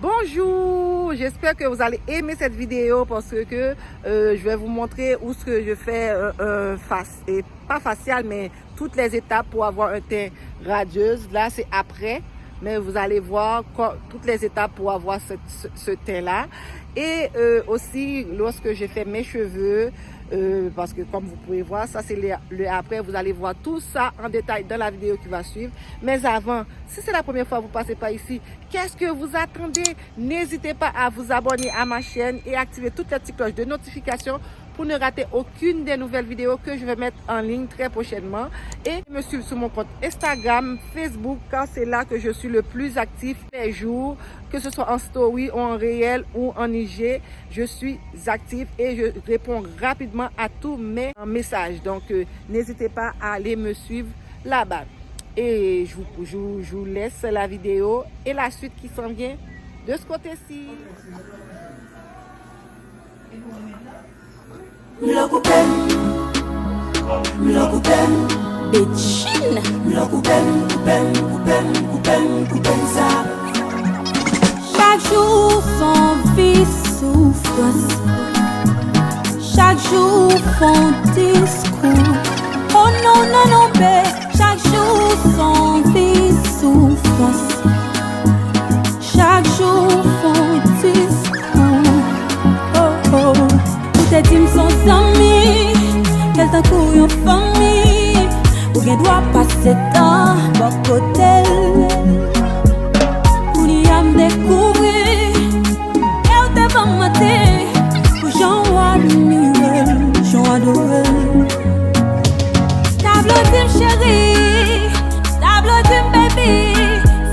Bonjour, j'espère que vous allez aimer cette vidéo parce que je vais vous montrer où ce que je fais pas facial mais toutes les étapes pour avoir un teint radieuse. Là c'est après, mais vous allez voir toutes les étapes pour avoir ce teint là. Et aussi lorsque je fais mes cheveux, parce que comme vous pouvez voir, ça c'est le après, vous allez voir tout ça en détail dans la vidéo qui va suivre. Mais avant, si c'est la première fois que vous passez par ici, qu'est-ce que vous attendez? N'hésitez pas à vous abonner à ma chaîne et activer toutes les petites cloches de notification pour ne rater aucune des nouvelles vidéos que je vais mettre en ligne très prochainement. Et me suivre sur mon compte Instagram, Facebook, car c'est là que je suis le plus actif les jours, que ce soit en story ou en réel ou en IG. Je suis active et je réponds rapidement à tous mes messages. Donc n'hésitez pas à aller me suivre là-bas. Et je vous laisse la vidéo et la suite qui s'en vient de ce côté-ci. Chaque jour son vie souffrance, chaque jour son discours. Oh non non non bé, chaque jour son vie souffrance, chaque jour son discours. Oh oh, tout est dit son ami, qu'elle t'a couru en famille, ou bien doit passer dans votre côté. Découvrir, elle te va mater, pour j'en admire, j'en adore. Tableau chérie, tableau baby,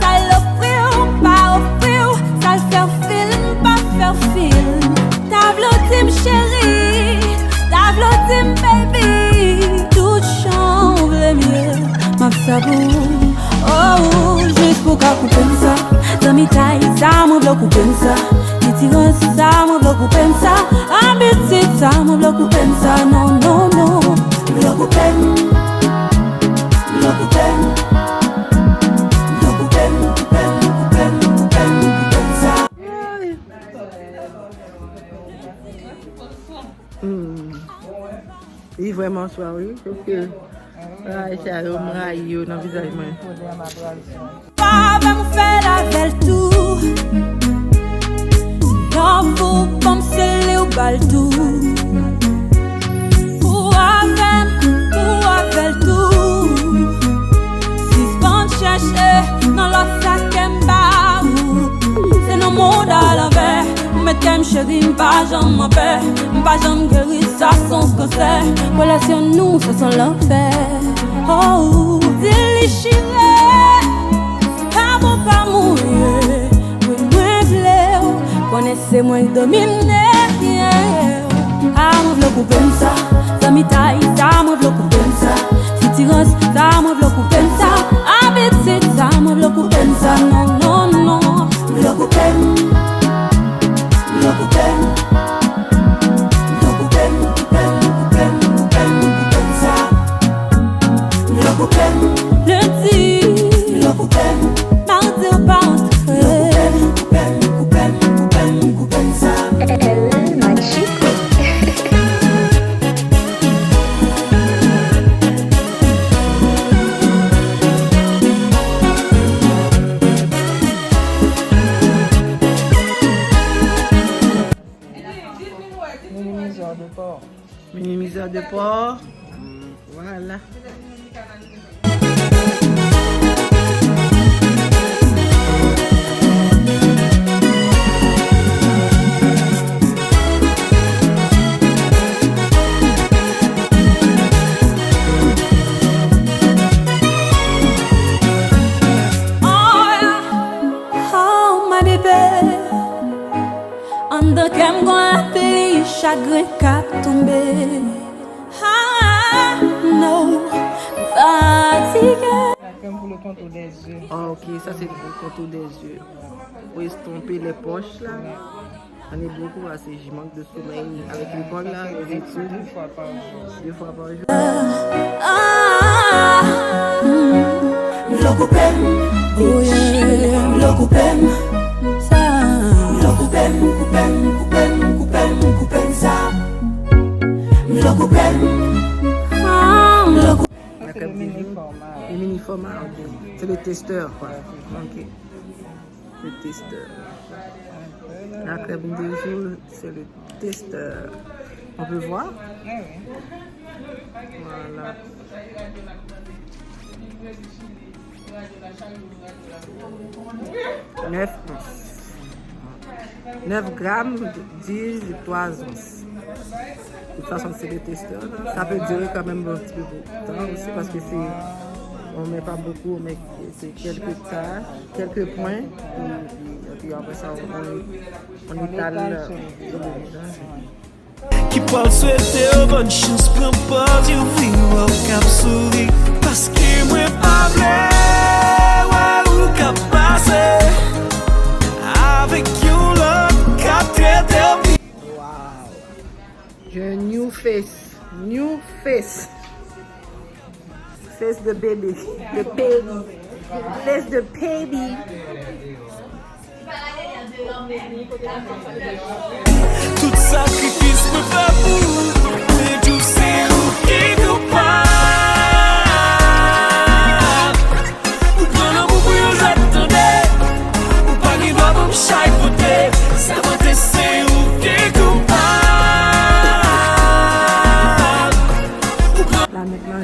ça l'offrir, pas offrir, ça le faire film, pas faire film. Tableau chérie, tableau baby, tout change le mieux, ma sabou. Oh, juste pour qu'à couper ça. Dans mes tailles, ça me bloque ou peine ça. Les tirances, ça me bloque ou peine ça. Ambitieux, ça me bloque ou peine ça. Non, non, non. Bloque ou peine. Bloque ou peine. Bloque ou peine, ou peine, ou peine, ou peine, ou peine ça. Il est vraiment soirée, sauf que ça me raille dans le visage. Pas me faire la belle tour. Non, faut pas me sceller au bal tout. Pour faire le tour. Si je pense chercher dans l'autre sac et m'barou. C'est nos monde à l'envers. Mettez-moi chérie, m'pas j'en m'en paix. M'pas j'en m'guéris, ça son ce que c'est. Relation nous, ça sent l'enfer. Oh, déchiré. Pas mourir, oui, moi v'lais, connaissez-moi dominer. Ah, moi v'lais couper ça, ça m'y taille, ça moi v'lais couper ça. Si tu restes, ça moi v'lais couper ça. Habitude, ça moi v'lais couper ça. Non, non, non, v'lais couper, v'lais couper, v'lais couper, couper ça. V'lais couper, lundi, v'lais couper. Minimiseur de porc. Voilà. Chagrin qu'a tombé. Ah, non, fatigué. Comme pour le contour des yeux. Ah, ok, ça c'est le contour des yeux. Pour estomper les poches là. On est beaucoup assez, je manque de sommeil. Avec l'école là, les études. 2 fois par jour. 2 fois par jour. Lo coupem, oh yeah, lo coupem, ça. testeur, quoi. Ok. Le testeur. La crème des jours, c'est le testeur. On peut voir? Ah oui. Voilà. 9 grammes d'huile de 3 onces. De toute façon, c'est le testeur. Ça peut durer quand même un petit peu de temps aussi parce que on ne met pas beaucoup, mais c'est quelques tas, quelques points. Et puis après ça, on étale sur le visage. Qui parle souhaiter bonne chance, prends pas du vivre au cap souris. Parce que moi pas vrai, ouais, ou cap passer. Avec you, l'autre, cap traiter. J'ai un new face. New face. Face de bébé. De baby. Face de baby. Tout sacrifice me fait pour. Mais tout c'est où qui nous parle. Ou prendre l'amour pour nous attendre. Ou pas qu'il doit me chapeauter. Ça va te c'est où qui nous parle. Là maintenant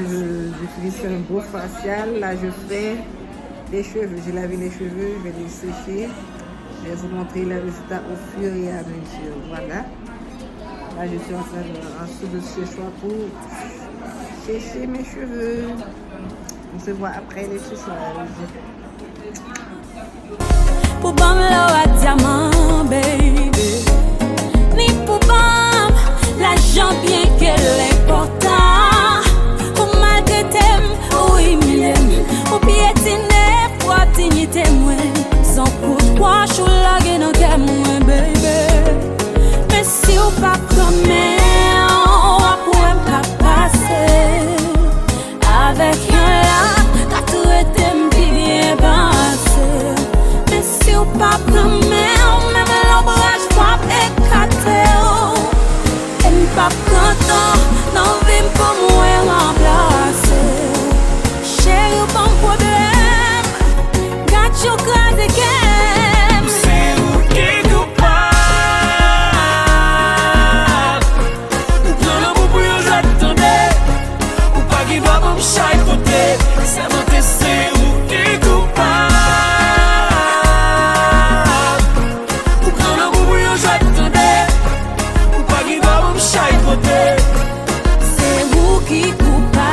je fais un beau facial. Là je fais les cheveux. J'ai lavé les cheveux, je vais les sécher. Je vais vous montrer les résultats au fur et à mesure. Voilà. Là je suis en train dessous de ce choix pour sécher mes cheveux. On se voit après les séchages. Pour bam la diamant, baby. Ni pour bam, l'argent bien qu'elle est important. Pour maltraiter, oui, m'aime. Pour piétiner, pour dignité, moi. Sans coup de poing, je suis là, qui n'en t'aime, moi, baby. Mais si ou pas comme on va pouvoir me passer. Avec un là, t'as tout été bien passé. Mais si ou pas comme même l'ombrage frappe éclaté. Et m'pas content, non vim pour moi remplacer. Chérie, pas de problème. Got your class again. C'est où qui nous parle. Ou prendre l'amour pour nous attendre. Ou pas qu'il doit me chapeauter. Ça va te c'est où qui nous parle. Ou prendre l'amour pour nous attendre. Ou pas qu'il doit me chapeauter. C'est vous qui coupable.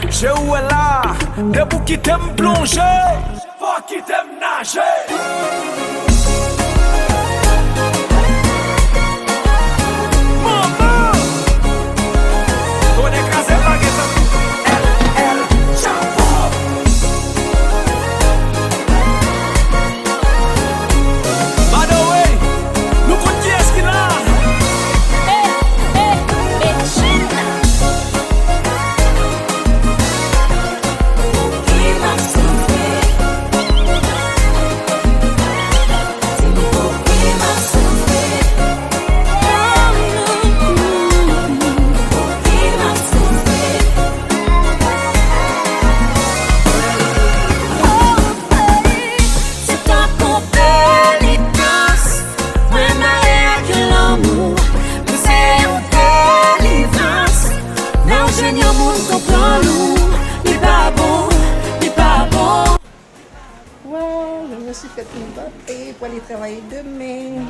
Je où est là, de vous qui t'aiment plonger, faut qui t'aiment nager. Maman, on écrasé la guette. Elle, chapeau. By the way, nous comptons qui est-ce qu'il a? Ouais, je me suis fait une papier pour aller travailler demain.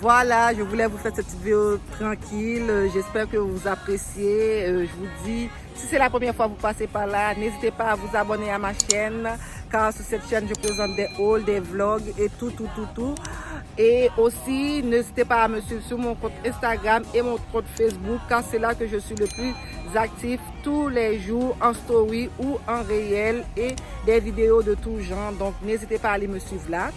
Voilà, je voulais vous faire cette petite vidéo tranquille. J'espère que vous appréciez. Je vous dis, si c'est la première fois que vous passez par là, n'hésitez pas à vous abonner à ma chaîne. Car sur cette chaîne, je présente des hauls, des vlogs et tout. Et aussi, n'hésitez pas à me suivre sur mon compte Instagram et mon compte Facebook. Car c'est là que je suis le plus actif tous les jours en story ou en réel et des vidéos de tout genre. Donc, n'hésitez pas à aller me suivre là.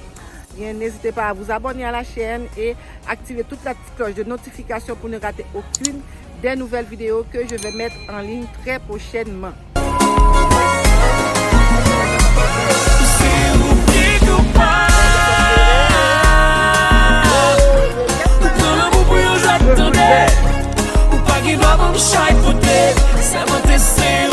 Bien, n'hésitez pas à vous abonner à la chaîne et activer toute la petite cloche de notification pour ne rater aucune des nouvelles vidéos que je vais mettre en ligne très prochainement. Ou pas qu'il doit me chapeauter. Ça va te c'est